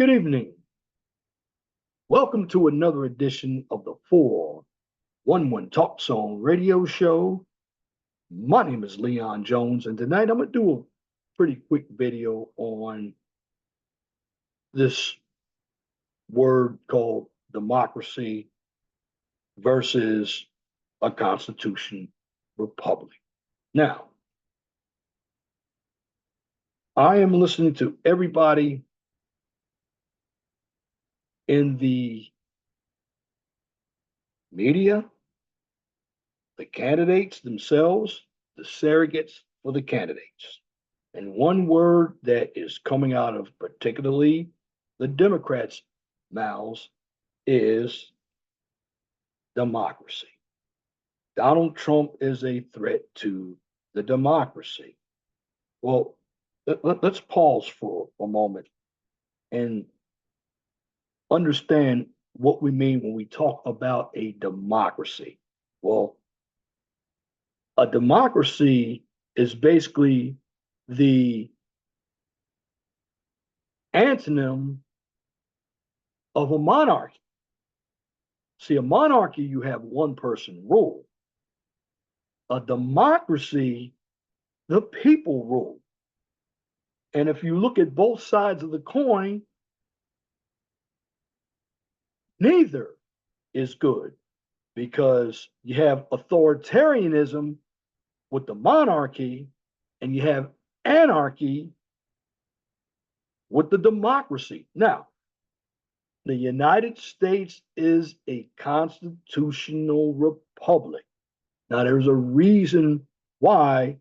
Good evening. Welcome to another edition of the 411 Talk Song Radio Show. My name is Leon Jones, and tonight I'm going to do a pretty quick video on this word called democracy versus a constitution republic. Now, I am listening to everybody in the media, the candidates themselves, the surrogates for the candidates. And one word that is coming out of particularly the Democrats' mouths is democracy. Donald Trump is a threat to the democracy. Well, let's pause for a moment and understand what we mean when we talk about a democracy. Well, a democracy is basically the antonym of a monarchy. See, a monarchy, you have one person rule. A democracy, the people rule. And if you look at both sides of the coin, neither is good because you have authoritarianism with the monarchy and you have anarchy with the democracy. Now, the United States is a constitutional republic. Now, there's a reason why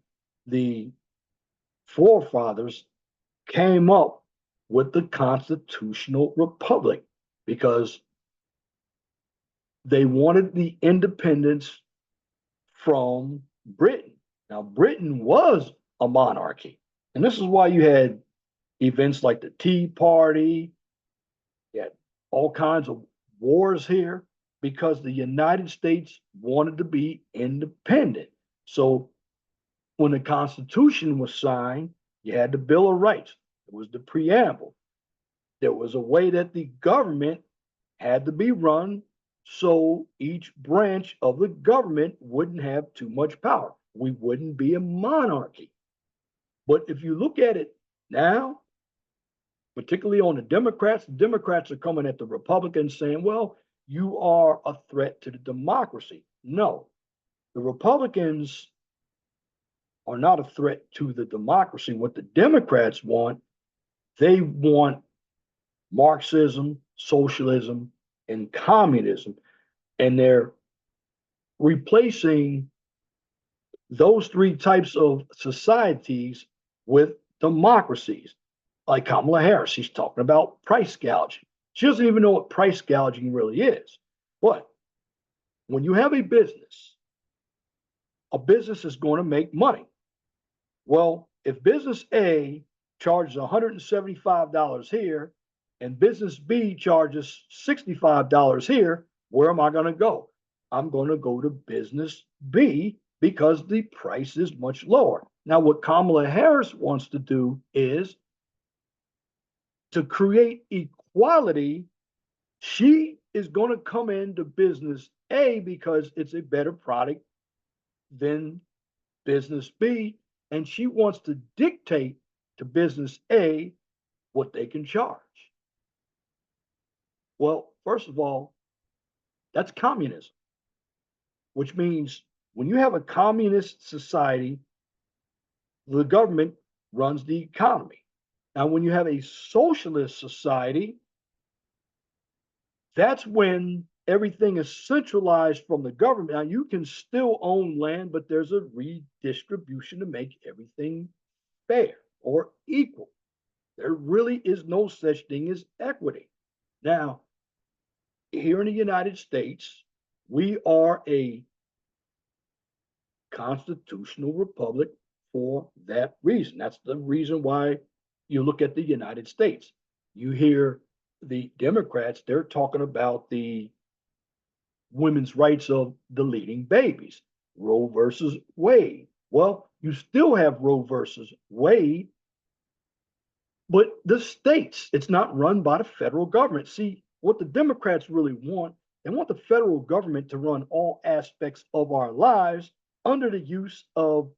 the forefathers came up with the constitutional republic because they wanted the independence from Britain. Now, Britain was a monarchy, and this is why you had events like the Tea Party, you had all kinds of wars here because the United States wanted to be independent. So when the Constitution was signed, you had the Bill of Rights. It was the preamble. There was a way that the government had to be run so each branch of the government wouldn't have too much power. We wouldn't be a monarchy. But if you look at it now, particularly on the Democrats are coming at the Republicans saying, well, you are a threat to the democracy. No, the Republicans are not a threat to the democracy. What the Democrats want, they want Marxism, socialism, and communism. And they're replacing those three types of societies with democracies. Like Kamala Harris, she's talking about price gouging. She doesn't even know what price gouging really is. But when you have a business is going to make money. Well, if business A charges $175 here and business B charges $65 here, where am I going to go? I'm going to go to business B because the price is much lower. Now, what Kamala Harris wants to do is to create equality. She is going to come into business A because it's a better product than business B, and she wants to dictate to business A what they can charge. Well, first of all, that's communism, which means when you have a communist society, the government runs the economy. Now, when you have a socialist society, that's when everything is centralized from the government. Now, you can still own land, but there's a redistribution to make everything fair or equal. There really is no such thing as equity. Now, here in the United States, we are a constitutional republic for that reason. That's the reason why you look at the United States. You hear the Democrats, they're talking about the women's rights of deleting babies, Roe versus Wade. Well, you still have Roe versus Wade, But the states, it's not run by the federal government. See, what the Democrats really want, they want the federal government to run all aspects of our lives under the use of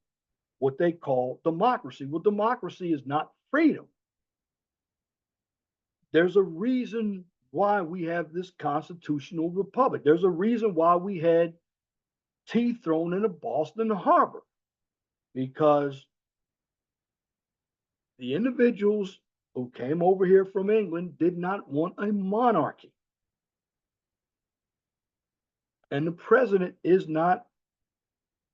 what they call democracy. Well, democracy is not freedom. There's a reason why we have this constitutional republic. There's a reason why we had tea thrown into Boston Harbor, because the individuals who came over here from England did not want a monarchy. And the president is not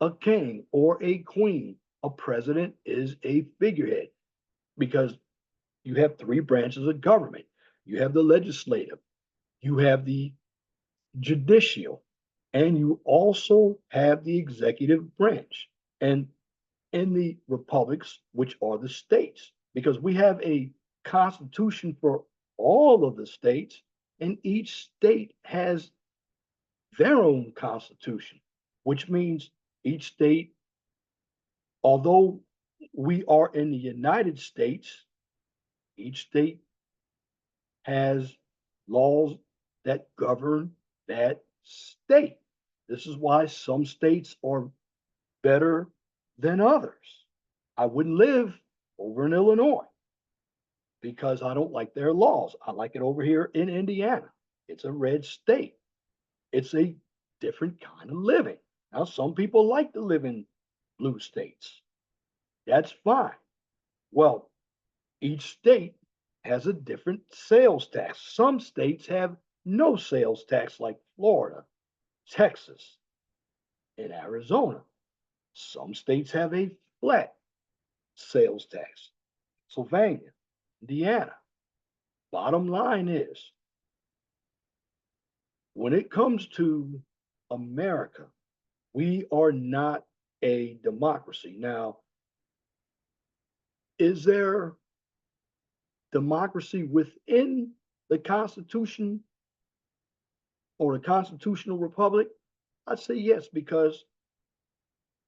a king or a queen. A president is a figurehead, because you have three branches of government. You have the legislative, you have the judicial, and you also have the executive branch. And in the republics, which are the states, because we have a constitution for all of the states, and each state has their own constitution, which means each state, although we are in the United States, each state has laws that govern that state. This is why some states are better than others. I wouldn't live over in Illinois because I don't like their laws. I like it over here in Indiana. It's a red state. It's a different kind of living. Now, some people like to live in blue states. That's fine. Well, each state has a different sales tax. Some states have no sales tax, like Florida, Texas, and Arizona. Some states have a flat sales tax. Pennsylvania, Indiana. Bottom line is, when it comes to America, we are not a democracy. Now, is there democracy within the Constitution or the constitutional republic? I'd say yes, because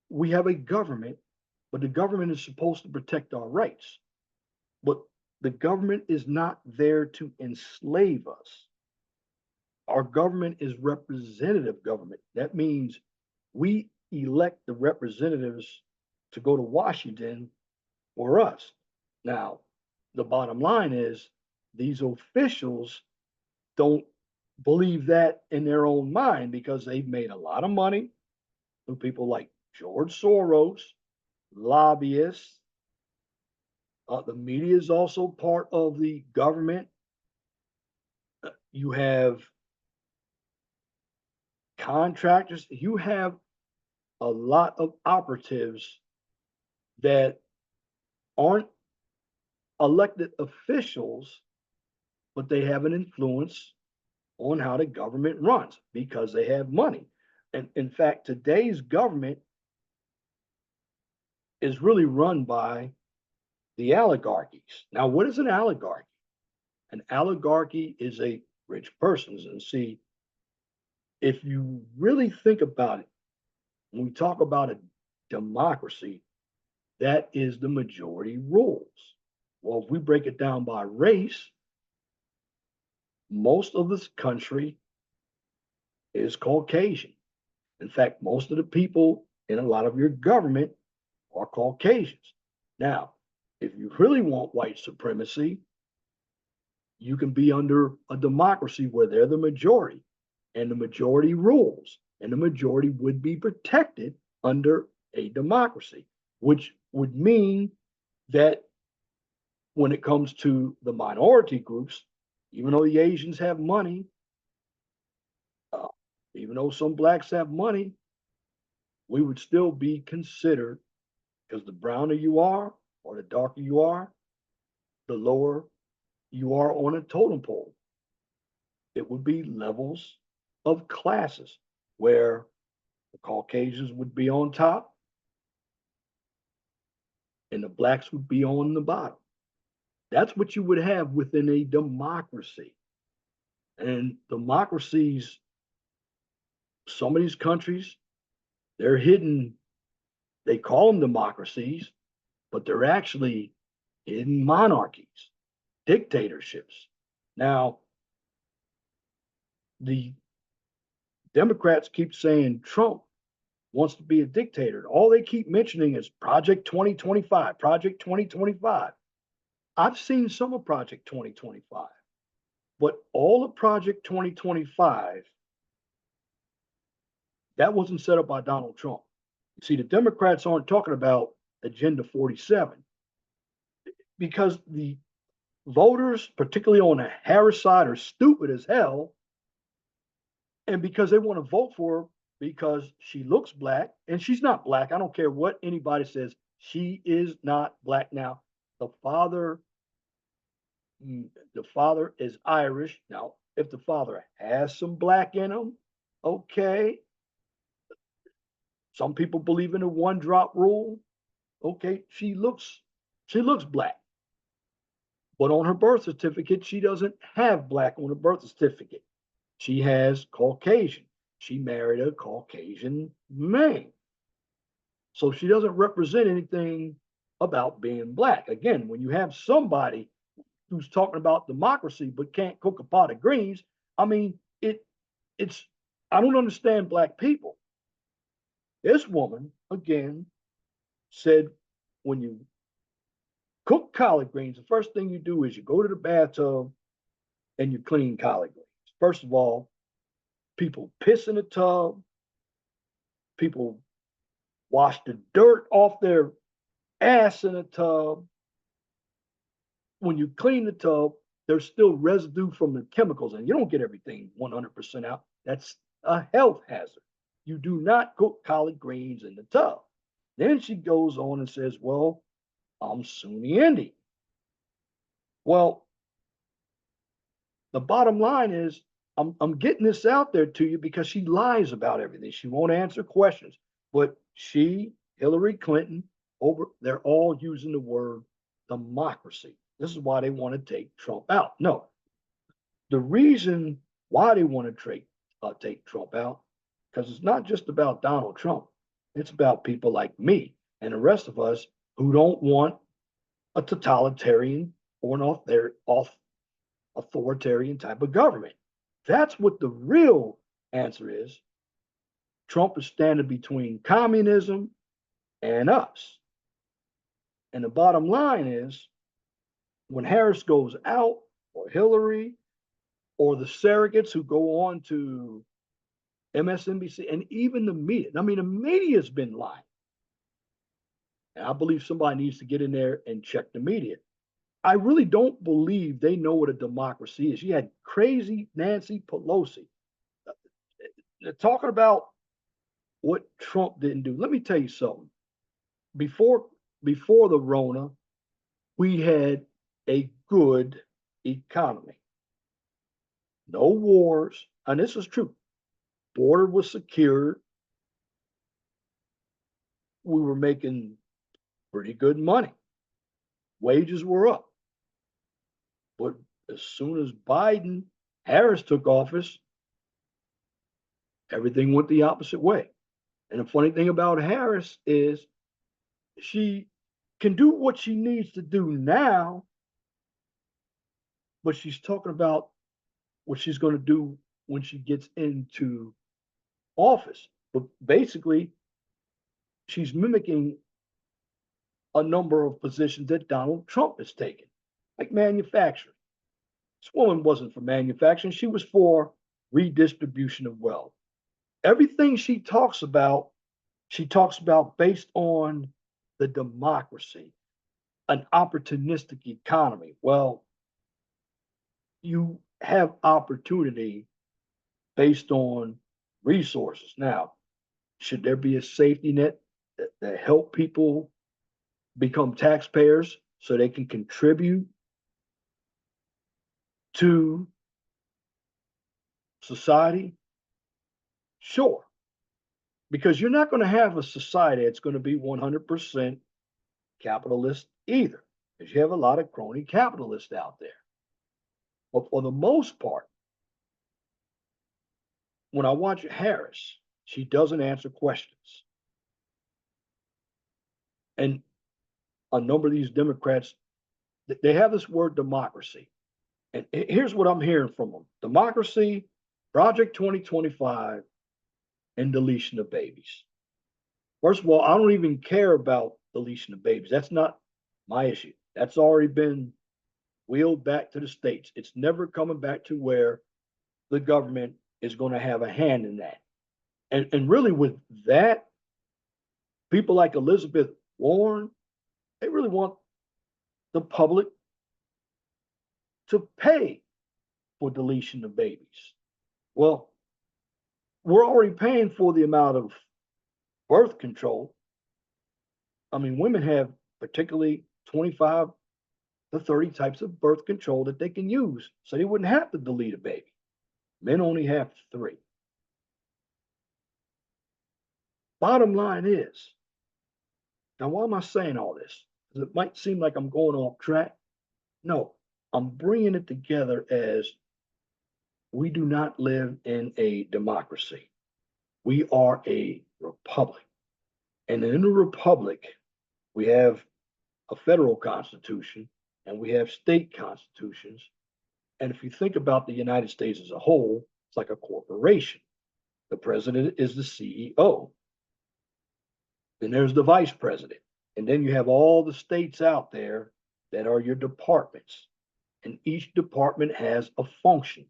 we have a government, but the government is supposed to protect our rights. But the government is not there to enslave us. Our government is representative government. That means we elect the representatives to go to Washington for us. Now, the bottom line is, these officials don't believe that in their own mind, because they've made a lot of money through people like George Soros, lobbyists. The media is also part of the government. You have contractors, you have a lot of operatives that aren't elected officials, but they have an influence on how the government runs because they have money. And in fact, today's government is really run by the oligarchies. Now, what is an oligarchy? An oligarchy is a rich person's. And see, if you really think about it, when we talk about a democracy, that is the majority rules. Well, if we break it down by race, most of this country is Caucasian. In fact, most of the people in a lot of your government are Caucasians. Now, if you really want white supremacy, you can be under a democracy where they're the majority and the majority rules, and the majority would be protected under a democracy, which would mean that when it comes to the minority groups, even though the Asians have money, uh, even though some blacks have money, we would still be considered, because the browner you are or the darker you are, the lower you are on a totem pole. It would be levels of classes where the Caucasians would be on top and the blacks would be on the bottom. That's what you would have within a democracy. And democracies, some of these countries, they're hidden. They call them democracies, but they're actually hidden monarchies. dictatorships. Now, the Democrats keep saying Trump wants to be a dictator. All they keep mentioning is Project 2025, Project 2025. I've seen some of Project 2025, but all of Project 2025, that wasn't set up by Donald Trump. You see, the Democrats aren't talking about Agenda 47 because the voters, particularly on the Harris side, are stupid as hell. And because they want to vote for her because she looks black and she's not black. I don't care what anybody says. She is not black. Now, the father, the father is Irish. Now, if the father has some black in him, okay. Some people believe in a one drop rule. Okay, she looks black. But on her birth certificate, she doesn't have black on her birth certificate. She has Caucasian. She married a Caucasian man. So she doesn't represent anything about being black. Again, when you have somebody who's talking about democracy but can't cook a pot of greens, I mean, it's I don't understand black people. This woman, again, said when you cook collard greens, the first thing you do is you go to the bathtub and you clean collard greens. First of all, people piss in the tub, people wash the dirt off their ass in a tub. When you clean the tub, there's still residue from the chemicals, and you don't get everything 100% out. That's a health hazard. You do not cook collard greens in the tub. Then she goes on and says, well, I'm Sunni Indian. Well, the bottom line is, I'm getting this out there to you because she lies about everything. She won't answer questions. But she, Hillary Clinton, they're all using the word democracy. This is why they want to take Trump out. No, the reason why they want to take Trump out, because it's not just about Donald Trump. It's about people like me and the rest of us who don't want a totalitarian or an authoritarian type of government. That's what the real answer is. Trump is standing between communism and us. And the bottom line is when Harris goes out, or Hillary, or the surrogates who go on to MSNBC, and even the media. I mean, the media's been lying. And I believe somebody needs to get in there and check the media. I really don't believe they know what a democracy is. You had crazy Nancy Pelosi talking about what Trump didn't do. Let me tell you something. Before before the Rona, we had a good economy. No wars, and this is true. Border was secured. We were making pretty good money. Wages were up. But as soon as Harris took office, everything went the opposite way. And the funny thing about Harris is she can do what she needs to do now, but she's talking about what she's going to do when she gets into office. But basically, she's mimicking a number of positions that Donald Trump has taken, like manufacturing. This woman wasn't for manufacturing, she was for redistribution of wealth. Everything she talks about based on the democracy, an opportunistic economy. Well, you have opportunity based on resources. Now, should there be a safety net that help people become taxpayers so they can contribute to society? Sure. Because you're not going to have a society that's going to be 100% capitalist either, because you have a lot of crony capitalists out there. But for the most part, when I watch Harris, she doesn't answer questions. And a number of these Democrats, They have this word democracy. And here's what I'm hearing from them: democracy, Project 2025, and deletion of babies. First of all, I don't even care about deletion of babies. That's not my issue. That's already been wheeled back to the states. It's never coming back to where the government is going to have a hand in that. And really, with that, people like Elizabeth Warren, they really want the public to pay for deletion of babies. Well, we're already paying for the amount of birth control. I mean, women have particularly 25 to 30 types of birth control that they can use, so they wouldn't have to delete a baby. Men only have 3. Bottom line is, now why am I saying all this? Because it might seem like I'm going off track. No, I'm bringing it together as we do not live in a democracy. We are a republic. And in a republic, we have a federal constitution and we have state constitutions. And if you think about the United States as a whole, it's like a corporation. The president is the CEO. Then there's the vice president. And then you have all the states out there that are your departments. And each department has a function.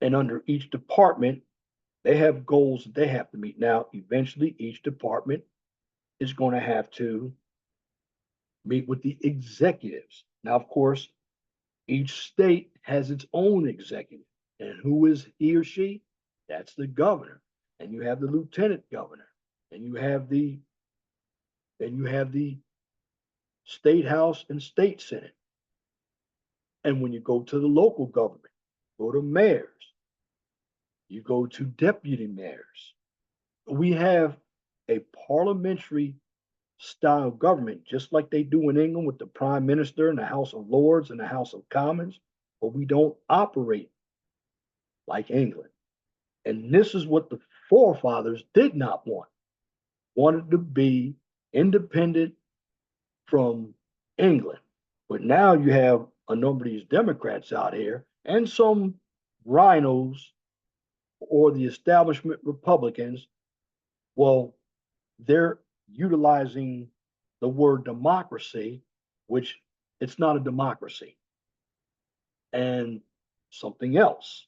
And under each department, they have goals that they have to meet. Now, eventually, each department is going to have to meet with the executives. Now, of course, each state has its own executive. And who is he or she? That's the governor. And you have the lieutenant governor. And you have the state house and state senate. And when you go to the local government, go to mayors, you go to deputy mayors. We have a parliamentary style government, just like they do in England with the prime minister and the House of Lords and the House of Commons, but we don't operate like England. And this is what the forefathers did not want. Wanted to be independent from England. But now you have a number of these Democrats out here and some rhinos or the establishment Republicans. Well, they're utilizing the word democracy, which it's not a democracy. And something else,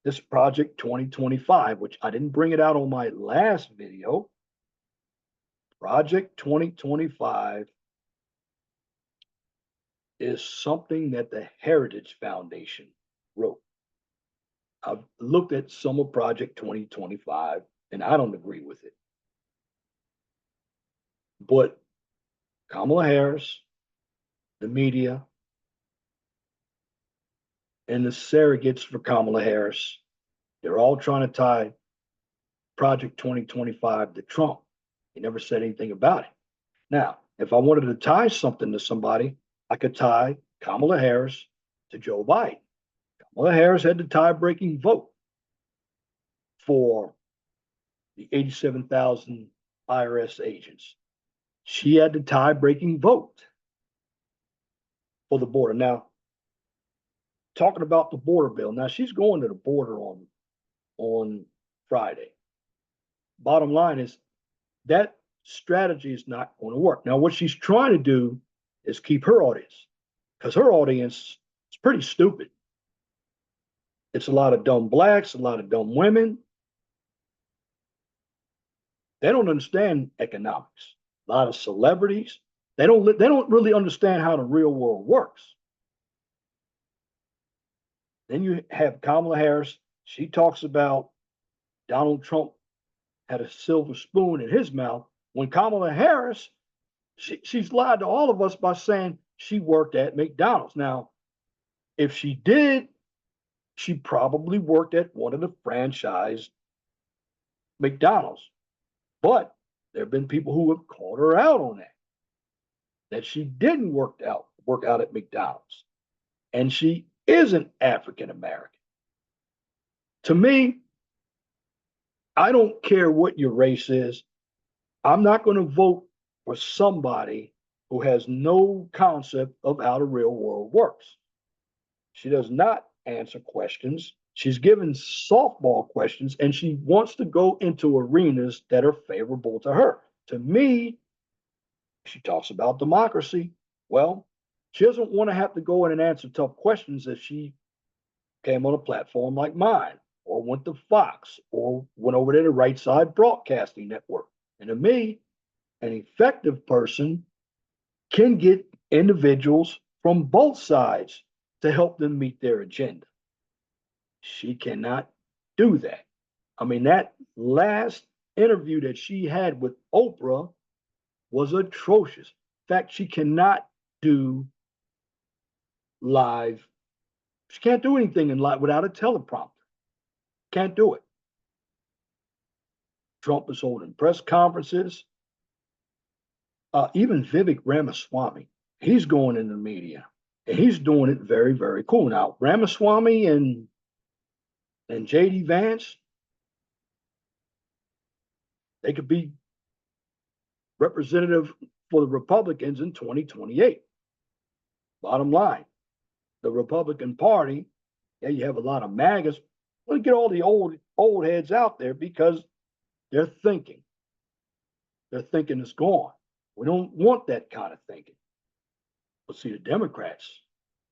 this Project 2025, which I didn't bring it out on my last video. Project 2025 is something that the Heritage Foundation wrote. I've looked at some of Project 2025 and I don't agree with it. But Kamala Harris, the media, and the surrogates for Kamala Harris, they're all trying to tie Project 2025 to Trump. He never said anything about it. Now, if I wanted to tie something to somebody, I could tie Kamala Harris to Joe Biden. Kamala Harris had the tie-breaking vote for the 87,000 IRS agents. She had the tie-breaking vote for the border. Now, talking about the border bill, now she's going to the border on Friday. Bottom line is that strategy is not going to work. Now, what she's trying to do is keep her audience, because her audience is pretty stupid. It's a lot of dumb blacks, a lot of dumb women. They don't understand economics. A lot of celebrities. They don't really understand how the real world works. Then you have Kamala Harris. She talks about Donald Trump had a silver spoon in his mouth. When Kamala Harris, she's lied to all of us by saying she worked at McDonald's. Now, if she did, she probably worked at one of the franchise McDonald's. But there have been people who have called her out on that she didn't work out at McDonald's. And she isn't African American. To me, I don't care what your race is. I'm not going to vote for somebody who has no concept of how the real world works. She does not answer questions. She's given softball questions and she wants to go into arenas that are favorable to her. To me, she talks about democracy. Well, she doesn't want to have to go in and answer tough questions if she came on a platform like mine, or went to Fox, or went over to the Right Side Broadcasting Network. And to me, an effective person can get individuals from both sides to help them meet their agenda. She cannot do that. I mean, that last interview that she had with Oprah was atrocious. In fact, she cannot do live. She can't do anything in live without a teleprompter. Can't do it. Trump is holding press conferences. Even Vivek Ramaswamy, he's going in the media and he's doing it very, very cool. Now, Ramaswamy and JD Vance, they could be representative for the Republicans in 2028. Bottom line, the Republican Party, yeah, you have a lot of MAGAs. Let's get all the old heads out there because they're thinking. Their thinking is gone. We don't want that kind of thinking. But see, the Democrats,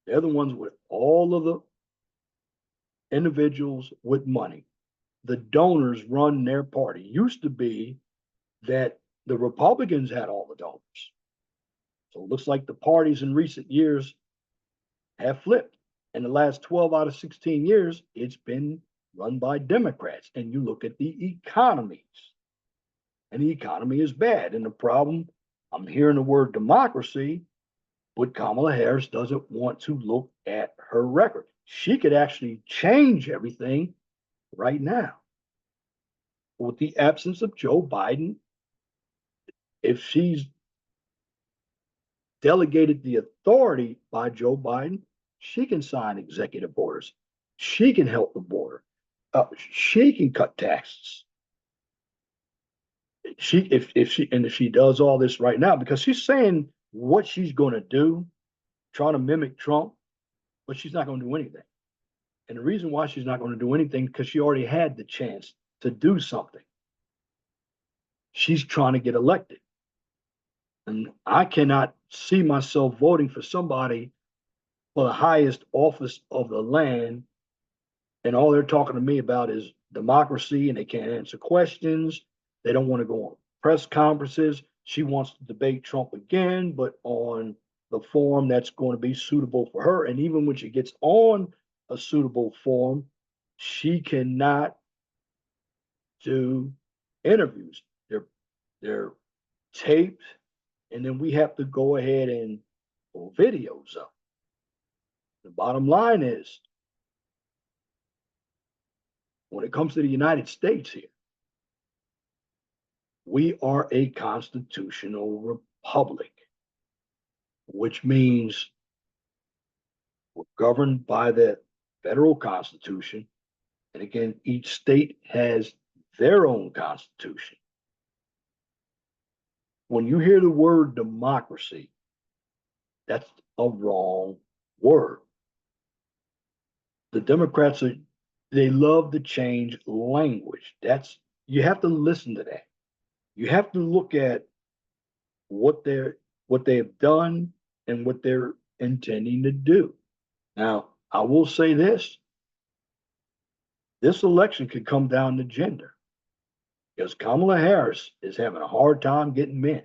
they're the ones with all of the individuals with money. The donors run their party. Used to be that the Republicans had all the donors. So it looks like the parties in recent years have flipped. In the last 12 out of 16 years, it's been run by Democrats. And you look at the economies, and the economy is bad. And the problem, I'm hearing the word democracy, but Kamala Harris doesn't want to look at her record. She could actually change everything right now. With the absence of Joe Biden, if she's delegated the authority by Joe Biden, she can sign executive orders. She can help the border. She can cut taxes. If she does all this right now, because she's saying what she's going to do, trying to mimic Trump, but she's not going to do anything. And the reason why she's not going to do anything because she already had the chance to do something. She's trying to get elected. And I cannot see myself voting for somebody for the highest office of the land. And all they're talking to me about is democracy and they can't answer questions. They don't want to go on press conferences. She wants to debate Trump again, but on the form that's going to be suitable for her. And even when she gets on a suitable form, she cannot do interviews. They're taped, and then we have to go ahead and pull videos up. The bottom line is, when it comes to the United States here, we are a constitutional republic, which means we're governed by the federal constitution. And again, each state has their own constitution. When you hear the word democracy, that's a wrong word. The Democrats they love to change language. That's you have to listen to that. You have to look at what they have done and what they're intending to do. Now, I will say this election could come down to gender because Kamala Harris is having a hard time getting men.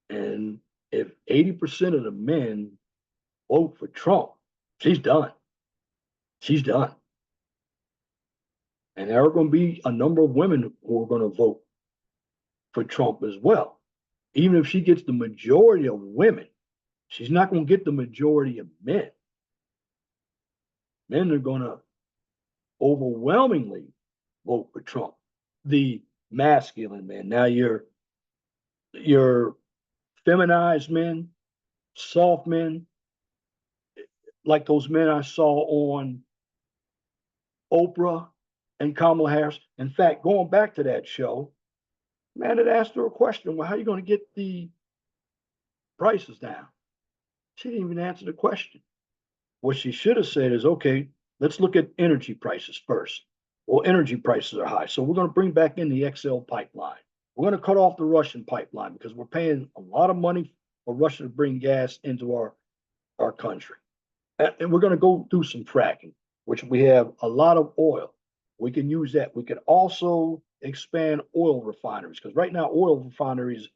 And if 80% of the men vote for Trump, she's done. She's done. And there are going to be a number of women who are going to vote for Trump as well. Even if she gets the majority of women, she's not going to get the majority of men. Men are going to overwhelmingly vote for Trump. The masculine men. Now your feminized men, soft men, like those men I saw on Oprah and Kamala Harris. In fact, going back to that show, Man had asked her a question. Well, how are you going to get the prices down? She didn't even answer the question. What she should have said is, okay, let's look at energy prices first. Well, energy prices are high. So we're going to bring back in the XL pipeline. We're going to cut off the Russian pipeline because we're paying a lot of money for Russia to bring gas into our country. And we're going to go do some fracking, which we have a lot of oil. We can use that. We can also expand oil refineries because right now oil refineries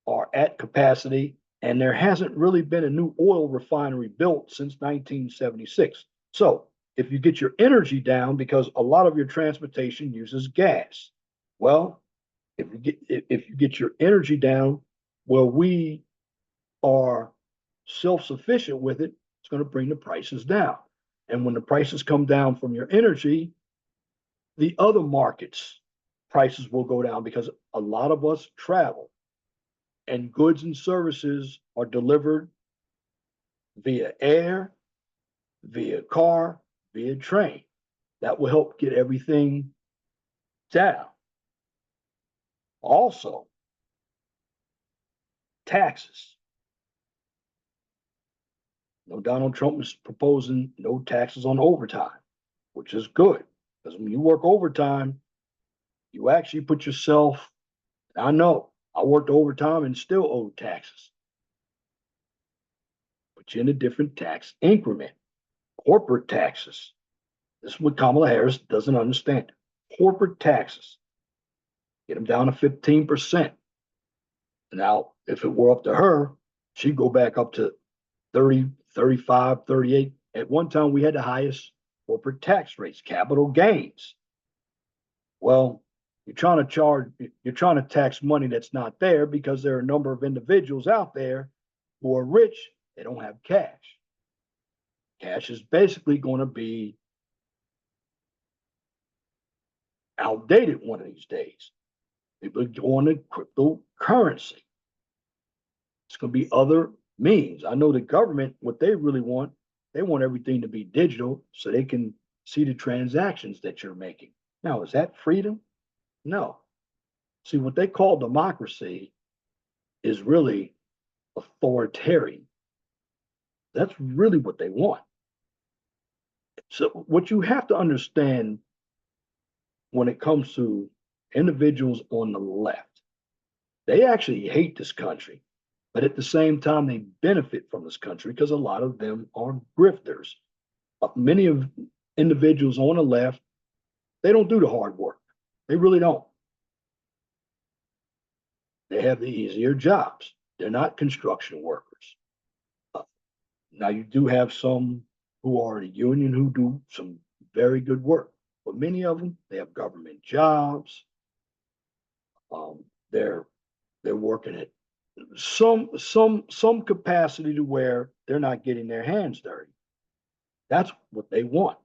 are at capacity, and there hasn't really been a new oil refinery built since 1976. So if you get your energy down, because a lot of your transportation uses gas, well, if you get your energy down, well, we are self-sufficient with it. It's going to bring the prices down. And when the prices come down from your energy, the other markets prices will go down because a lot of us travel and goods and services are delivered via air, via car, via train. That will help get everything down. Also, taxes. You know, Donald Trump is proposing no taxes on overtime, which is good because when you work overtime, you actually put yourself. I know I worked overtime and still owed taxes, but you're in a different tax increment. Corporate taxes. This is what Kamala Harris doesn't understand. Corporate taxes. Get them down to 15%. Now, if it were up to her, she'd go back up to 30, 35, 38. At one time, we had the highest corporate tax rates, capital gains. Well, you're trying to tax money that's not there because there are a number of individuals out there who are rich, they don't have cash. Cash is basically going to be outdated one of these days. People are going to cryptocurrency. It's going to be other means. I know the government, what they really want, they want everything to be digital so they can see the transactions that you're making. Now, is that freedom? No. See, what they call democracy is really authoritarian. That's really what they want. So, what you have to understand when it comes to individuals on the left, they actually hate this country, but at the same time, they benefit from this country because a lot of them are grifters. Many of individuals on the left, they don't do the hard work. They really don't. They have the easier jobs. They're not construction workers. Uh, Now, you do have some who are in a union who do some very good work, but many of them, they have government jobs. Um, they're they're working at some capacity to where they're not getting their hands dirty. That's what they want.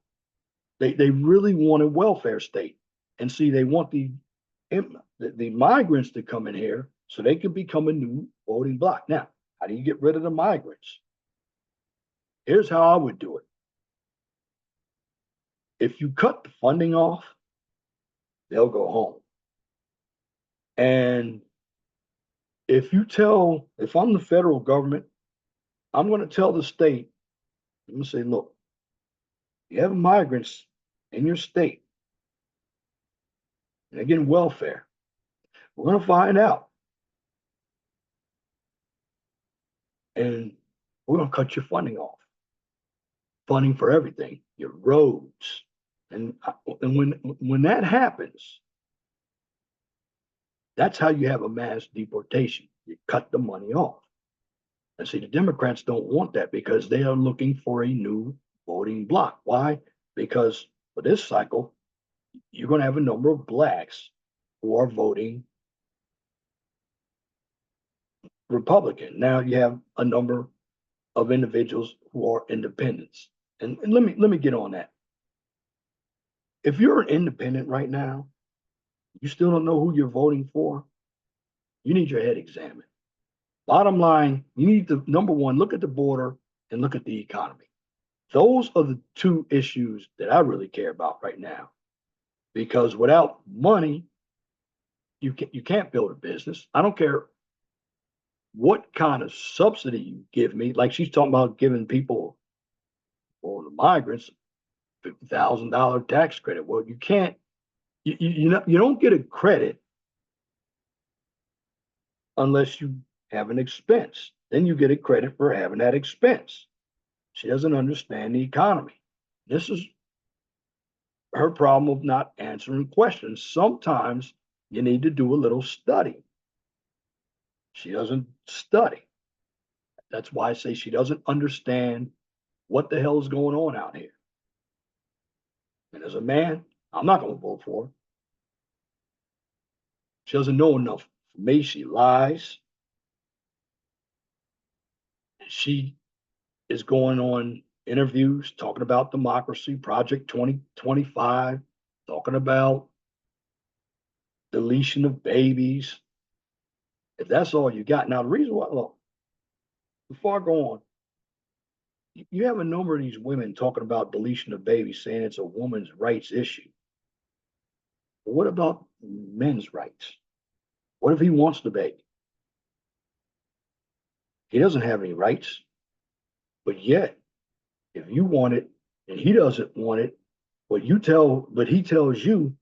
They really want a welfare state, and see, they want the migrants to come in here so they can become a new voting bloc. Now, how do you get rid of the migrants? Here's how I would do it. If you cut the funding off, they'll go home. And if I'm the federal government, I'm going to tell the state, I'm going to say, look, you have migrants in your state, and they're getting welfare. We're going to find out, and we're going to cut your funding off. Funding for everything, your roads, and when that happens, that's how you have a mass deportation. You cut the money off. And see, the Democrats don't want that because they are looking for a new voting bloc. Why? Because for this cycle, you're going to have a number of blacks who are voting Republican. Now you have a number of individuals who are independents. And let me get on that. If you're an independent right now, you still don't know who you're voting for, you need your head examined. Bottom line, you need to, number one, look at the border and look at the economy. Those are the two issues that I really care about right now. Because without money, You can't build a business. I don't care what kind of subsidy you give me. Like she's talking about giving people or the migrants $50,000 tax credit. Well, you can't. You don't get a credit unless you have an expense. Then you get a credit for having that expense. She doesn't understand the economy. This is her problem of not answering questions. Sometimes you need to do a little study. She doesn't study. That's why I say she doesn't understand what the hell is going on out here. And as a man, I'm not going to vote for her. She doesn't know enough for me. She lies. She is going on interviews talking about democracy, Project 2025, talking about deletion of babies. If that's all you got. Now, the reason why, look, before I go on, you have a number of these women talking about deletion of babies, saying it's a woman's rights issue. But what about men's rights? What if he wants the baby? He doesn't have any rights. But yet, if you want it and he doesn't want it, but he tells you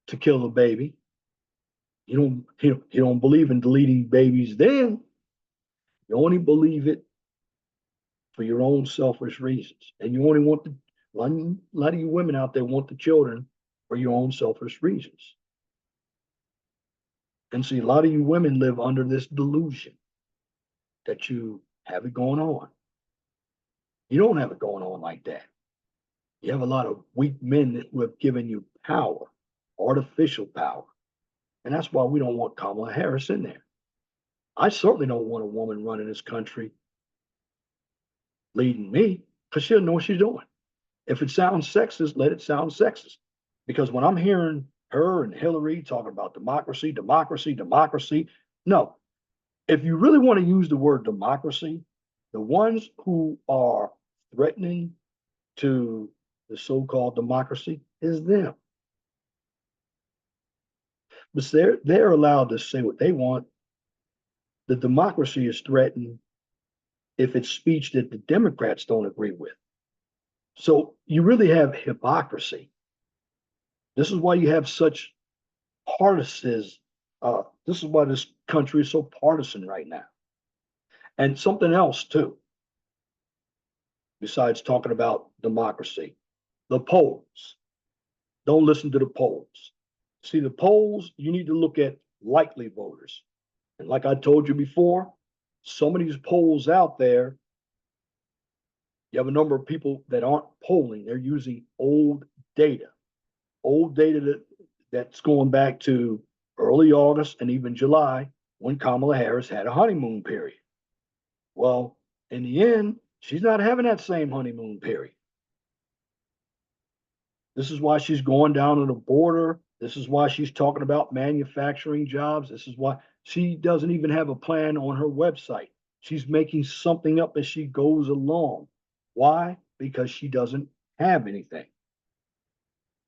to kill the baby. You don't believe in deleting babies then. You only believe it for your own selfish reasons. And you only want a lot of you women out there want the children for your own selfish reasons. And see, a lot of you women live under this delusion that you have it going on. You don't have it going on like that. You have a lot of weak men who have given you power, artificial power. And that's why we don't want Kamala Harris in there. I certainly don't want a woman running this country leading me because she doesn't know what she's doing. If it sounds sexist, let it sound sexist. Because when I'm hearing her and Hillary talking about democracy, democracy, democracy, no. If you really want to use the word democracy, the ones who are threatening to the so-called democracy is them. But they're allowed to say what they want. The democracy is threatened if it's speech that the Democrats don't agree with. So you really have hypocrisy. This is why you have such partisans. This is why this country is so partisan right now. And something else too, besides talking about democracy, the polls. Don't listen to the polls. See, the polls, you need to look at likely voters. And like I told you before, some of these polls out there, you have a number of people that aren't polling. They're using old data that's going back to early August and even July when Kamala Harris had a honeymoon period. Well, in the end, she's not having that same honeymoon period. This is why she's going down to the border. This is why she's talking about manufacturing jobs. This is why she doesn't even have a plan on her website. She's making something up as she goes along. Why? Because she doesn't have anything.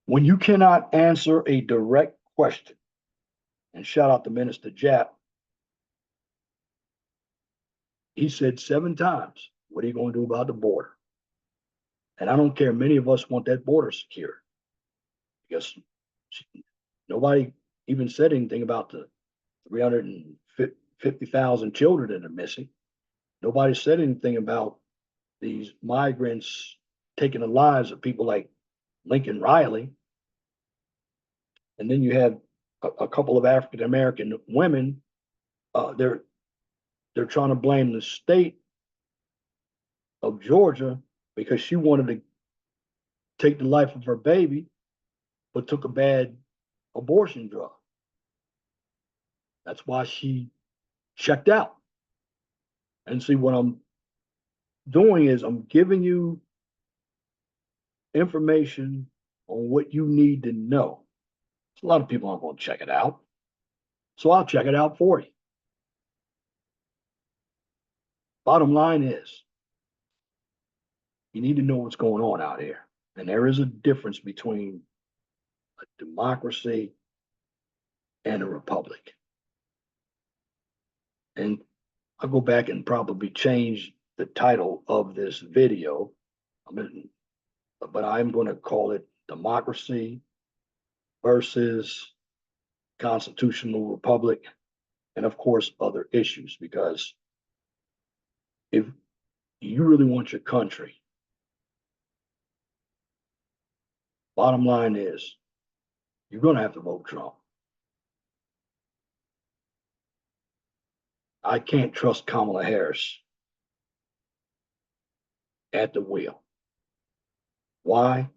When you cannot answer a direct question, and shout out to Minister Jap, he said 7 times, what are you going to do about the border? And I don't care, many of us want that border secure because nobody even said anything about the 350,000 children that are missing. Nobody said anything about these migrants taking the lives of people like Lincoln Riley. And then you have a couple of African American women. They're trying to blame the state of Georgia because she wanted to take the life of her baby, but took a bad abortion drug. That's why she checked out. And see, what I'm doing is I'm giving you information on what you need to know. So a lot of people aren't going to check it out. So I'll check it out for you. Bottom line is, you need to know what's going on out here. And there is a difference between a democracy and a republic. And I'll go back and probably change the title of this video. I mean, but I'm going to call it Democracy versus Constitutional Republic, and of course, other issues. Because if you really want your country, bottom line is you're going to have to vote Trump. I can't trust Kamala Harris at the wheel. Why?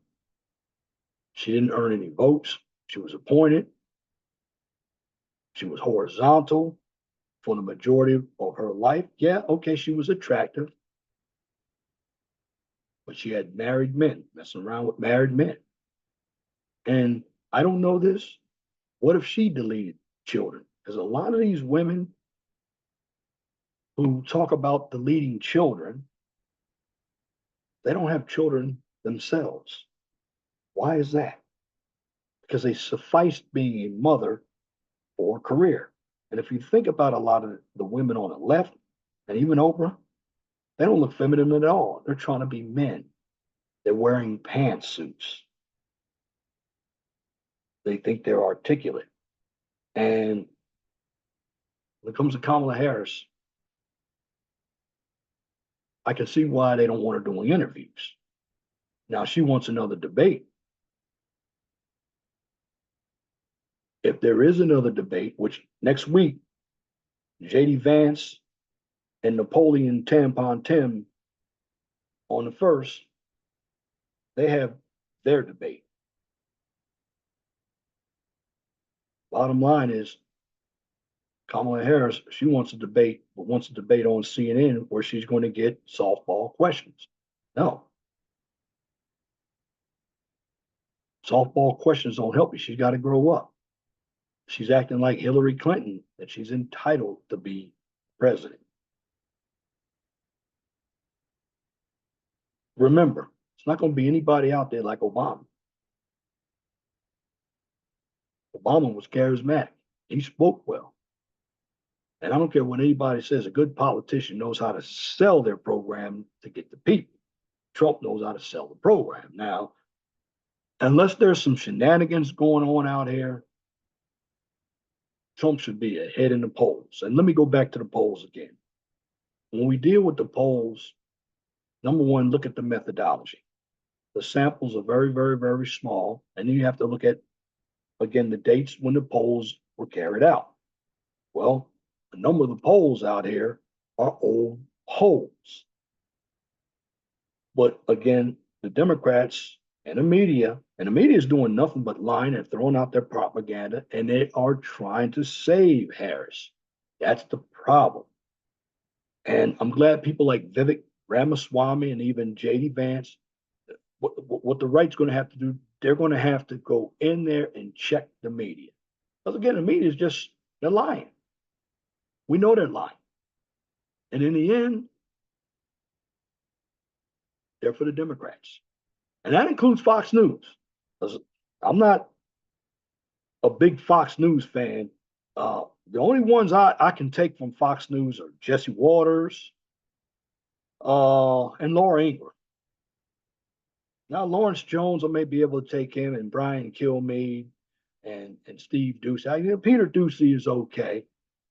She didn't earn any votes. She was appointed. She was horizontal for the majority of her life. Yeah, okay, she was attractive, but she had married men, messing around with married men. And I don't know this. What if she deleted children? Because a lot of these women who talk about deleting children, they don't have children themselves. Why is that? Because they sufficed being a mother for a career. And if you think about a lot of the women on the left, and even Oprah, they don't look feminine at all. They're trying to be men. They're wearing pantsuits. They think they're articulate. And when it comes to Kamala Harris, I can see why they don't want her doing interviews. Now, she wants another debate. If there is another debate, which next week, JD Vance and Napoleon Tampon Tim on the first, they have their debate. Bottom line is Kamala Harris, she wants a debate, but wants a debate on CNN where she's going to get softball questions. No, softball questions don't help you. She's got to grow up. She's acting like Hillary Clinton, that she's entitled to be president. Remember, it's not going to be anybody out there like Obama. Obama was charismatic. He spoke well. And I don't care what anybody says, a good politician knows how to sell their program to get the people. Trump knows how to sell the program. Now, unless there's some shenanigans going on out here, Trump should be ahead in the polls. And let me go back to the polls again. When we deal with the polls, number one, look at the methodology. The samples are very, very, very small. And then you have to look at, again, the dates when the polls were carried out. Well, a number of the polls out here are old polls. But again, the Democrats and the media is doing nothing but lying and throwing out their propaganda, and they are trying to save Harris. That's the problem. And I'm glad people like Vivek Ramaswamy and even JD Vance, what the right's going to have to do, they're going to have to go in there and check the media. Because again, the media is just, they're lying. We know they're lying. And in the end, they're for the Democrats. And that includes Fox News. I'm not a big Fox News fan. The only ones I can take from Fox News are Jesse Waters and Laura Ingraham. Now, Lawrence Jones, I may be able to take him, and Brian Kilmeade and Steve Doocy. Peter Doocy is okay.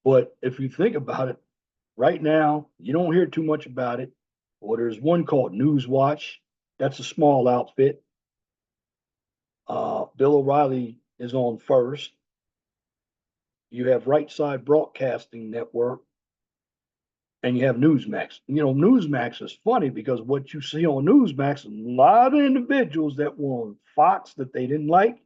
But if you think about it, right now, you don't hear too much about it. Or there's one called Newswatch. That's a small outfit. Bill O'Reilly is on first. You have Right Side Broadcasting Network, and you have Newsmax. Newsmax is funny because what you see on Newsmax, a lot of individuals that were on Fox that they didn't like,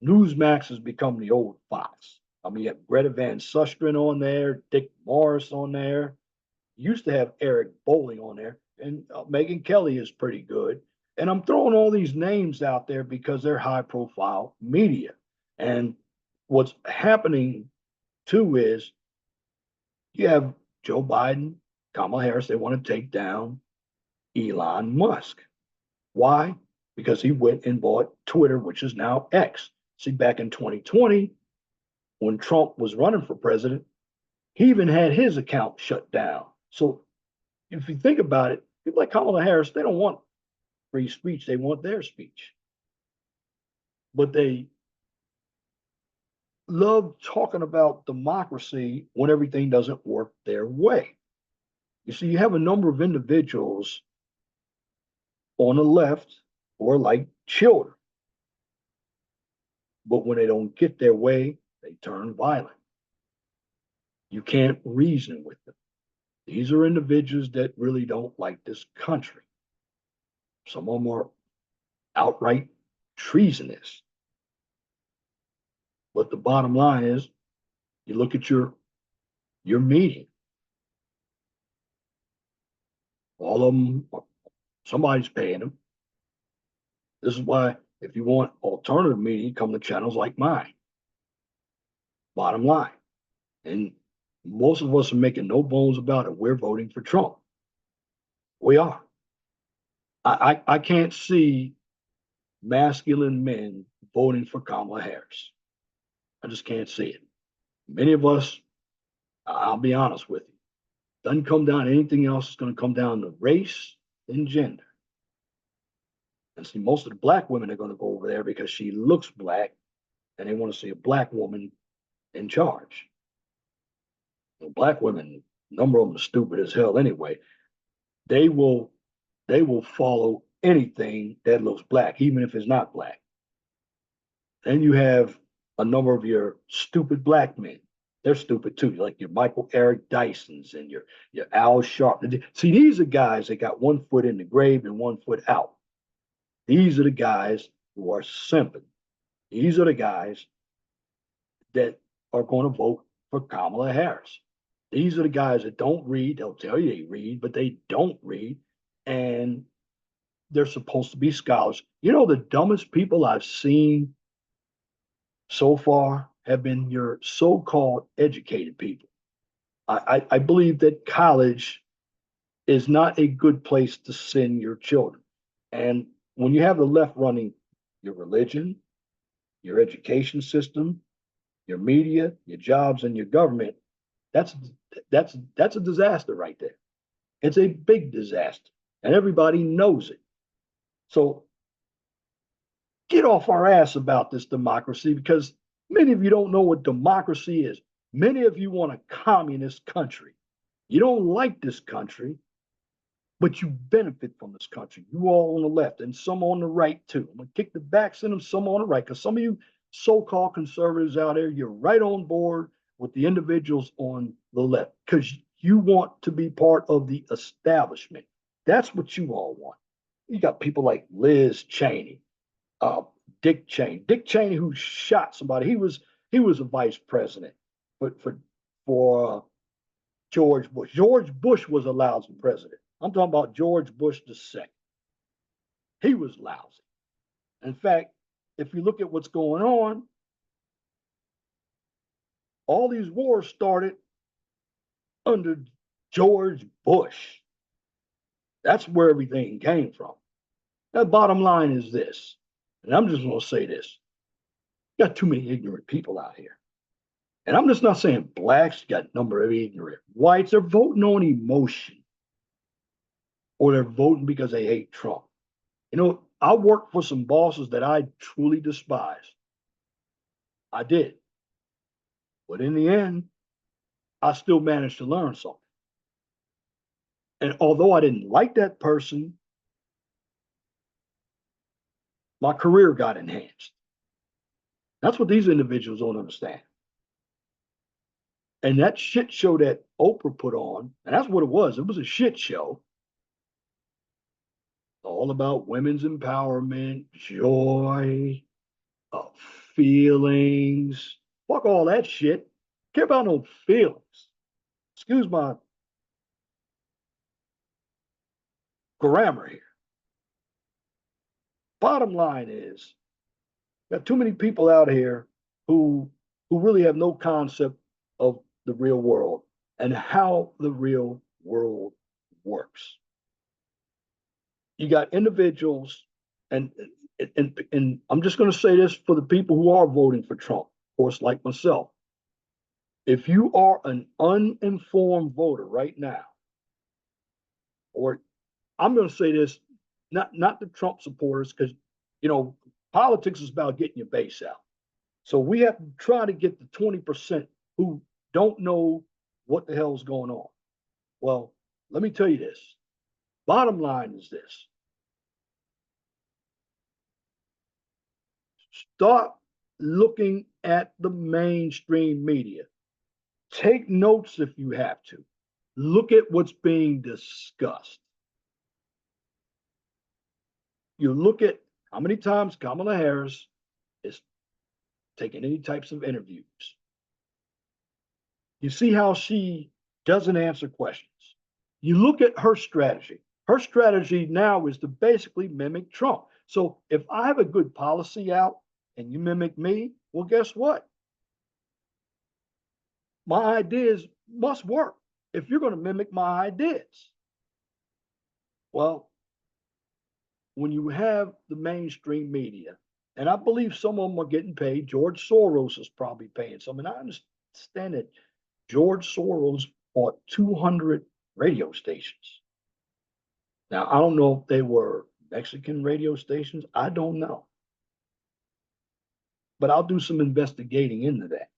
Newsmax has become the old Fox. I mean, you have Greta Van Susteren on there, Dick Morris on there. You used to have Eric Bolling on there, and Megyn Kelly is pretty good. And I'm throwing all these names out there because they're high profile media. And what's happening too is you have Joe Biden, Kamala Harris, they want to take down Elon Musk. Why? Because he went and bought Twitter, which is now X. See, back in 2020, when Trump was running for president, he even had his account shut down. So if you think about it, people like Kamala Harris, they don't want free speech, they want their speech. But they love talking about democracy when everything doesn't work their way. You see, you have a number of individuals on the left who are like children, but when they don't get their way, they turn violent. You can't reason with them. These are individuals that really don't like this country. Some of them are outright treasonous. But the bottom line is, you look at your meeting. All of them, somebody's paying them. This is why, if you want alternative media, come to channels like mine. Bottom line, and most of us are making no bones about it. We're voting for Trump. We are. I can't see masculine men voting for Kamala Harris. I just can't see it. Many of us, I'll be honest with you, doesn't come down to anything else. It's going to come down to race and gender. And see, most of the black women are going to go over there because she looks black and they want to see a black woman in charge. The black women, a number of them are stupid as hell anyway. They will follow anything that looks black, even if it's not black. Then you have a number of your stupid black men. They're stupid too, like your Michael Eric Dysons and your Al Sharp. See, these are guys that got one foot in the grave and one foot out. These are the guys who are simping. These are the guys that are going to vote for Kamala Harris. These are the guys that don't read. They'll tell you they read, but they don't read. And they're supposed to be scholars. You know, the dumbest people I've seen so far have been your so-called educated people. I believe that college is not a good place to send your children. And when you have the left running your religion, your education system, your media, your jobs, and your government, that's a disaster right there. It's a big disaster, and everybody knows it. So get off our ass about this democracy, because many of you don't know what democracy is. Many of you want a communist country. You don't like this country, but you benefit from this country. You all on the left and some on the right too. I'm gonna kick the backs in them, some on the right, because some of you so-called conservatives out there, you're right on board with the individuals on the left because you want to be part of the establishment. That's what you all want. You got people like Liz Cheney, uh, Dick Cheney. Dick Cheney, who shot somebody. He was a vice president for George Bush. George Bush was a lousy president. I'm talking about George Bush II. He was lousy. In fact, if you look at what's going on, all these wars started under George Bush. That's where everything came from. The bottom line is this, and I'm just going to say this. You got too many ignorant people out here. And I'm just not saying blacks, you got a number of ignorant whites. They're voting on emotion, or they're voting because they hate Trump. You know, I worked for some bosses that I truly despise. I did. But in the end, I still managed to learn something. And although I didn't like that person, my career got enhanced. That's what these individuals don't understand. And that shit show that Oprah put on, and that's what it was. It was a shit show. All about women's empowerment, joy, uh, feelings. Fuck all that shit. Care about no feelings. Excuse my grammar here. Bottom line is, got too many people out here who really have no concept of the real world and how the real world works. You got individuals, and and I'm just going to say this for the people who are voting for Trump, of course, like myself. If you are an uninformed voter right now, or I'm going to say this, not the Trump supporters, because you know politics is about getting your base out. So we have to try to get the 20% who don't know what the hell's going on. Well, let me tell you this. Bottom line is this: start looking at the mainstream media. Take notes if you have to. Look at what's being discussed. You look at how many times Kamala Harris is taking any types of interviews. You see how she doesn't answer questions. You look at her strategy. Her strategy now is to basically mimic Trump. So if I have a good policy out and you mimic me, well, guess what? My ideas must work if you're going to mimic my ideas. Well, when you have the mainstream media, and I believe some of them are getting paid, George Soros is probably paying some, and I understand that George Soros bought 200 radio stations. Now, I don't know if they were Mexican radio stations. I don't know. But I'll do some investigating into that.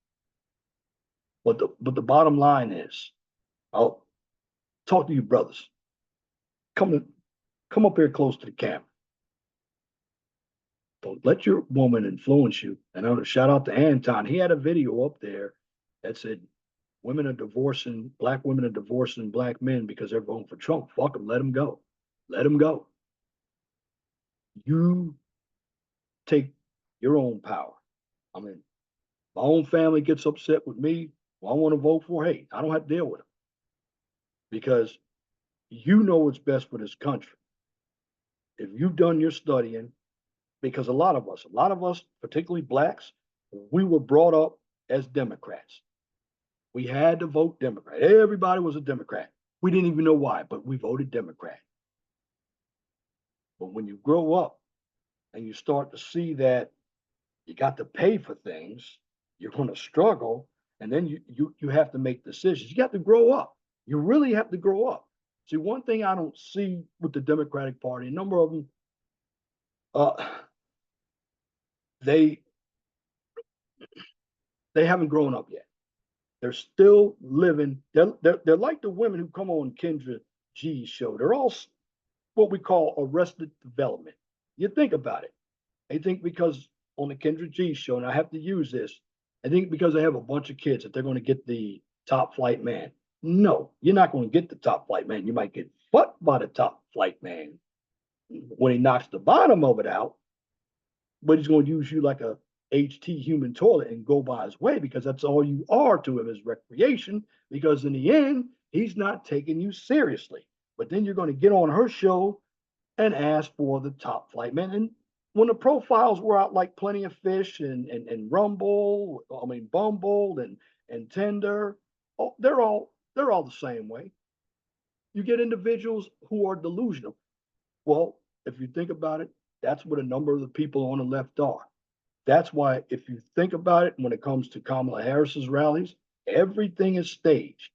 But the bottom line is, I'll talk to you brothers. Come come up here close to the camera. Don't let your woman influence you. And I want to shout out to Anton. He had a video up there that said black women are divorcing black men because they're voting for Trump. Fuck them, let them go. Let them go. You take your own power. I mean, my own family gets upset with me. Well, I want to vote for. Hey, I don't have to deal with them because you know what's best for this country. If you've done your studying, because a lot of us, particularly blacks, we were brought up as Democrats. We had to vote Democrat. Everybody was a Democrat. We didn't even know why, but we voted Democrat. But when you grow up and you start to see that you got to pay for things, you're going to struggle, and then you have to make decisions. You got to grow up. You really have to grow up. See, one thing I don't see with the Democratic Party, a number of them, uh, they they haven't grown up yet. They're still living. They're like the women who come on Kendra G's show. They're all what we call arrested development. You think about it. They think because on the Kendra G show, and I have to use this, I think because they have a bunch of kids that they're going to get the top flight man. No, you're not going to get the top flight man. You might get fucked by the top flight man when he knocks the bottom of it out, but he's going to use you like a HT human toilet and go by his way because that's all you are to him is recreation. Because in the end, he's not taking you seriously. But then you're going to get on her show and ask for the top flight man. And when the profiles were out like Plenty of Fish and Rumble, I mean Bumble and Tinder, oh, they're all the same way. You get individuals who are delusional. Well, if you think about it, that's what a number of the people on the left are. That's why, if you think about it, when it comes to Kamala Harris's rallies, everything is staged.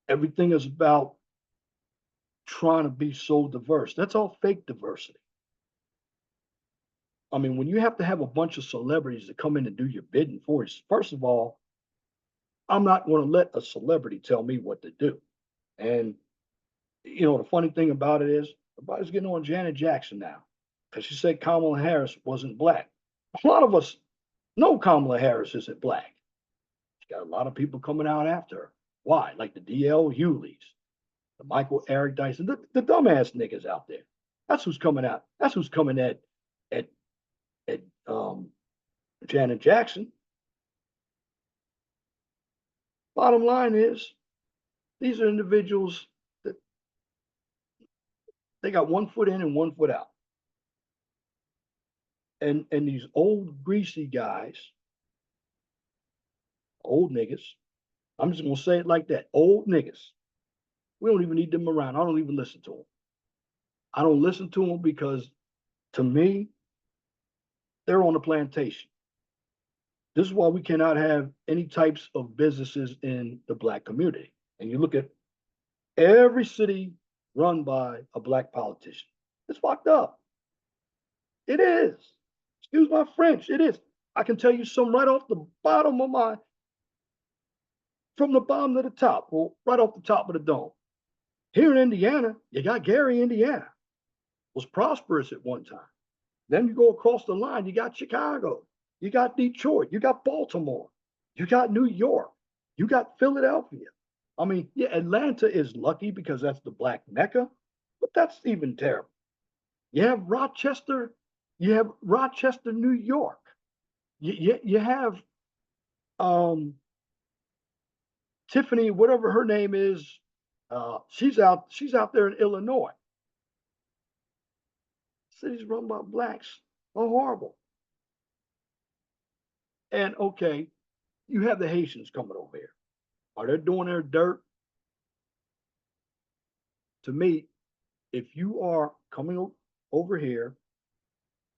Everything is about trying to be so diverse. That's all fake diversity. I mean, when you have to have a bunch of celebrities to come in and do your bidding for you, first of all, I'm not going to let a celebrity tell me what to do. And, you know, the funny thing about it is, everybody's getting on Janet Jackson now because she said Kamala Harris wasn't black. A lot of us know Kamala Harris isn't black. She got a lot of people coming out after her. Why? Like the DL Hewleys, the Michael Eric Dyson, the dumbass niggas out there. That's who's coming out. That's who's coming at at Janet Jackson. Bottom line is, these are individuals that they got one foot in and one foot out. And these old greasy guys, old niggas, I'm just gonna say it like that, old niggas. We don't even need them around. I don't even listen to them. I don't listen to them because to me, they're on a plantation. This is why we cannot have any types of businesses in the Black community. And you look at every city run by a Black politician. It's fucked up. It is. Excuse my French. It is. I can tell you some right off the bottom of my, from the bottom to the top, well, right off the top of the dome. Here in Indiana, you got Gary, Indiana, was prosperous at one time. Then you go across the line, you got Chicago, you got Detroit, you got Baltimore, you got New York, you got Philadelphia. I mean, yeah, Atlanta is lucky because that's the Black Mecca, but that's even terrible. You have Rochester, New York. You have um, Tiffany, whatever her name is, she's out there in Illinois. Cities run by blacks are horrible. And okay, you have the Haitians coming over here. Are they doing their dirt? To me, if you are coming over here,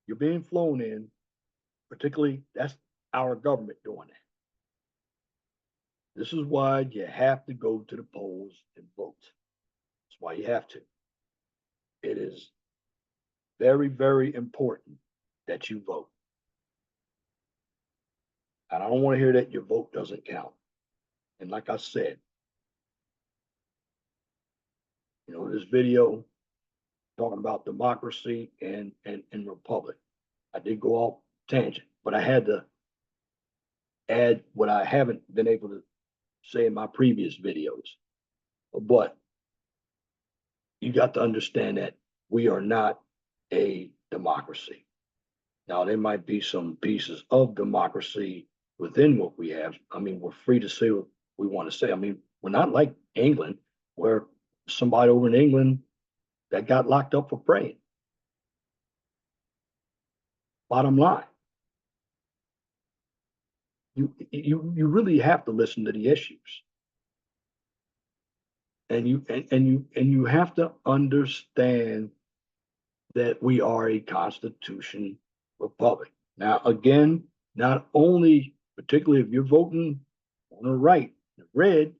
you're being flown in, particularly that's our government doing that. This is why you have to go to the polls and vote. That's why you have to. It is very, very important that you vote. And I don't want to hear that your vote doesn't count. And like I said, this video talking about democracy and republic. I did go off tangent, but I had to add what I haven't been able to say in my previous videos. But you got to understand that we are not a democracy. Now, there might be some pieces of democracy within what we have. I mean, we're free to say what we want to say. I mean, we're not like England, where somebody over in England that got locked up for praying. Bottom line, you really have to listen to the issues, and you have to understand that we are a constitution republic. Now, again, not only, particularly if you're voting on the right, the red,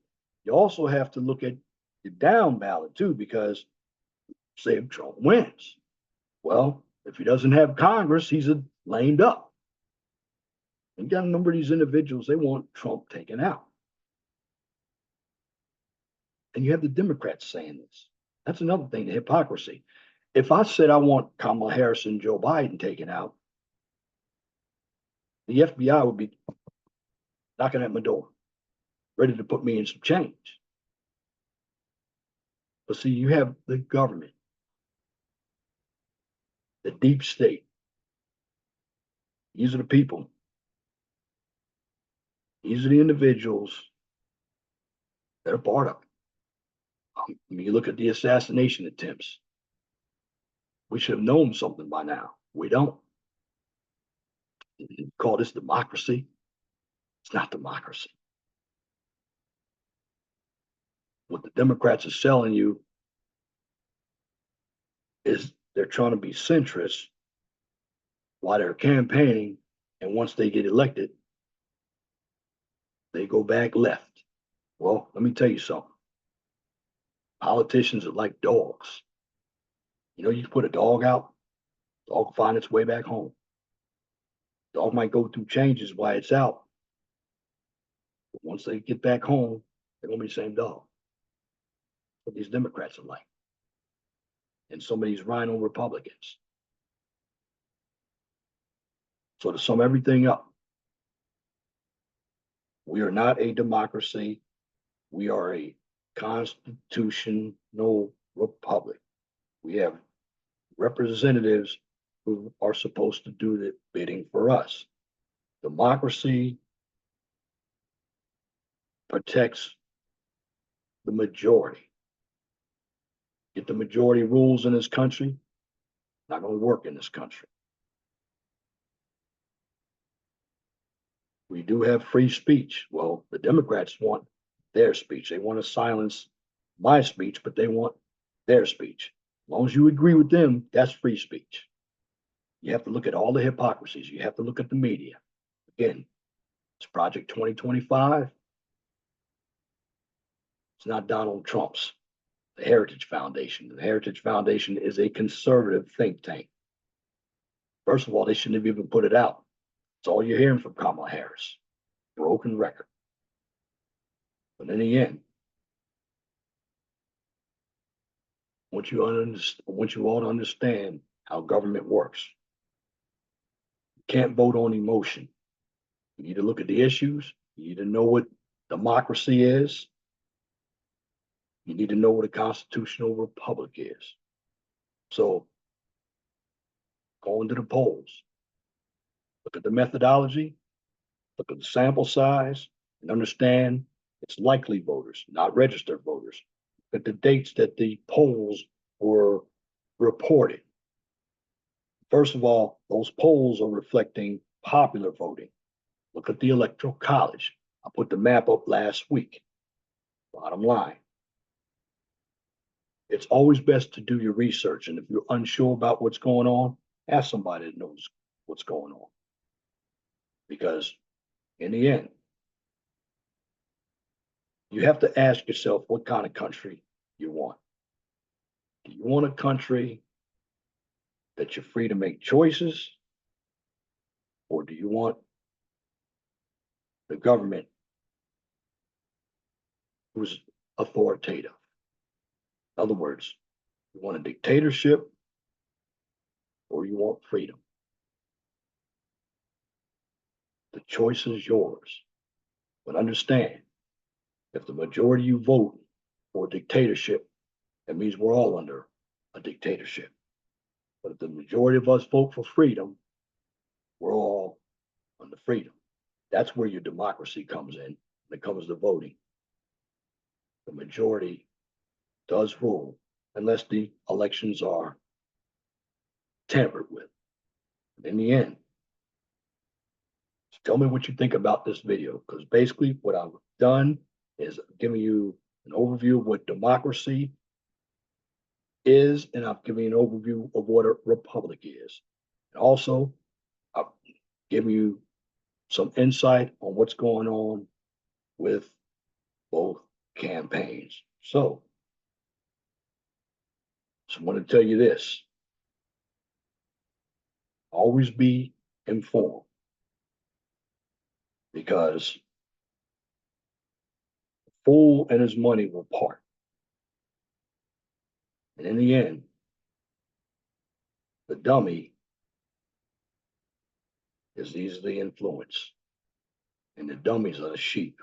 you also have to look at the down ballot too, because say if Trump wins, well, if he doesn't have Congress, he's a lame duck. You got a number of these individuals, they want Trump taken out. And you have the Democrats saying this. That's another thing, the hypocrisy. If I said I want Kamala Harris and Joe Biden taken out, the FBI would be knocking at my door, ready to put me in some change. But see, you have the government, the deep state. These are the people. These are the individuals that are part of it. I mean, you look at the assassination attempts. We should have known something by now. We don't. You call this democracy? It's not democracy. What the Democrats are selling you is they're trying to be centrist while they're campaigning, and once they get elected, they go back left. Well, let me tell you something. Politicians are like dogs. You put a dog out, dog will find its way back home. Dog might go through changes while it's out. But once they get back home, they're going to be the same dog. What these Democrats are like. And some of these rhino Republicans. So to sum everything up, we are not a democracy. We are a constitutional republic. We have representatives who are supposed to do the bidding for us. Democracy protects the majority. Get the majority rules in this country, not going to work in this country. We do have free speech. Well, the Democrats want their speech. They want to silence my speech, but they want their speech. As long as you agree with them, that's free speech. You have to look at all the hypocrisies. You have to look at the media. Again, It's Project 2025. It's not Donald Trump's. The Heritage Foundation. The Heritage Foundation is a conservative think tank. First of all, they shouldn't have even put it out. It's all you're hearing from Kamala Harris. Broken record. But in the end, once you all understand how government works, you can't vote on emotion. You need to look at the issues. You need to know what democracy is. You need to know what a constitutional republic is. So go into the polls, look at the methodology, look at the sample size, and understand it's likely voters, not registered voters. Look at the dates that the polls were reported. First of all, those polls are reflecting popular voting. Look at the Electoral College. I put the map up last week. Bottom line, it's always best to do your research. And if you're unsure about what's going on, ask somebody that knows what's going on. Because in the end, you have to ask yourself what kind of country you want. Do you want a country that you're free to make choices? Or do you want the government who's authoritative? In other words, you want a dictatorship or you want freedom? The choice is yours. But understand, if the majority you vote for a dictatorship, that means we're all under a dictatorship. But if the majority of us vote for freedom, we're all under freedom. That's where your democracy comes in when it comes to voting. The majority does rule unless the elections are tampered with. In the end, tell me what you think about this video, because basically what I've done is giving you an overview of what democracy is, and I've given you an overview of what a republic is. And also, I've given you some insight on what's going on with both campaigns. So I want to tell you this: always be informed, because the fool and his money will part. And in the end, the dummy is easily influenced. And the dummies are the sheep.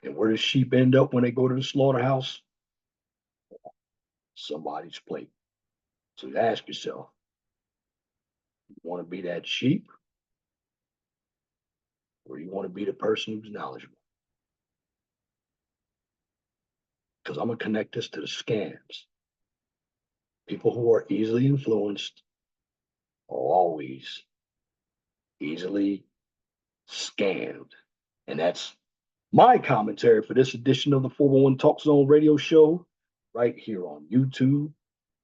And where does sheep end up when they go to the slaughterhouse? Somebody's plate. So you ask yourself, you want to be that sheep? Or you want to be the person who's knowledgeable? Because I'm going to connect this to the scams. People who are easily influenced are always easily scammed. And that's my commentary for this edition of the 411 Talk Zone radio show right here on YouTube.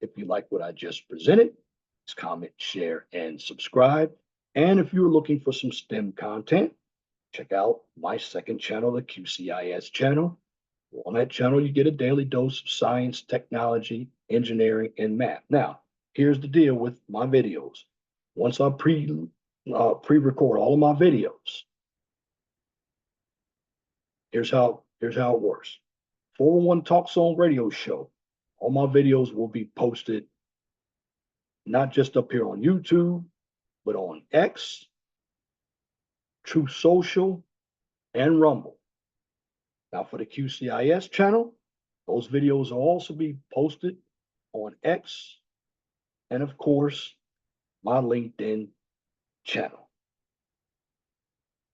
If you like what I just presented, please comment, share, and subscribe. And if you're looking for some STEM content, check out my second channel, the QCIS channel. On that channel, you get a daily dose of science, technology, engineering, and math. Now, here's the deal with my videos. Once I pre-record all of my videos, here's how it works. 401 Talk Zone radio show. All my videos will be posted not just up here on YouTube, but on X, True Social, and Rumble. Now for the QCIS channel, those videos will also be posted on X and of course my LinkedIn channel.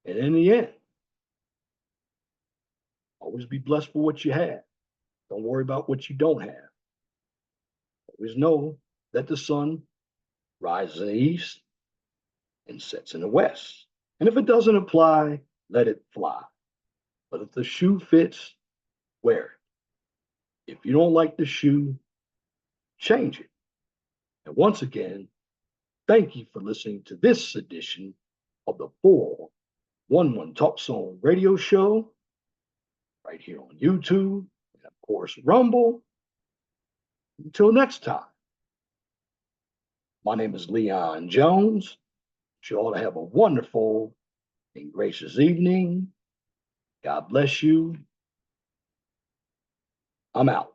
And in the end, always be blessed for what you have. Don't worry about what you don't have. Always know that the sun rises in the east and sets in the west. And if it doesn't apply, let it fly. But if the shoe fits, wear it. If you don't like the shoe, change it. And once again, thank you for listening to this edition of the 411 One Talk Song radio show right here on YouTube and, of course, Rumble. Until next time, my name is Leon Jones. You all have a wonderful and gracious evening. God bless you. I'm out.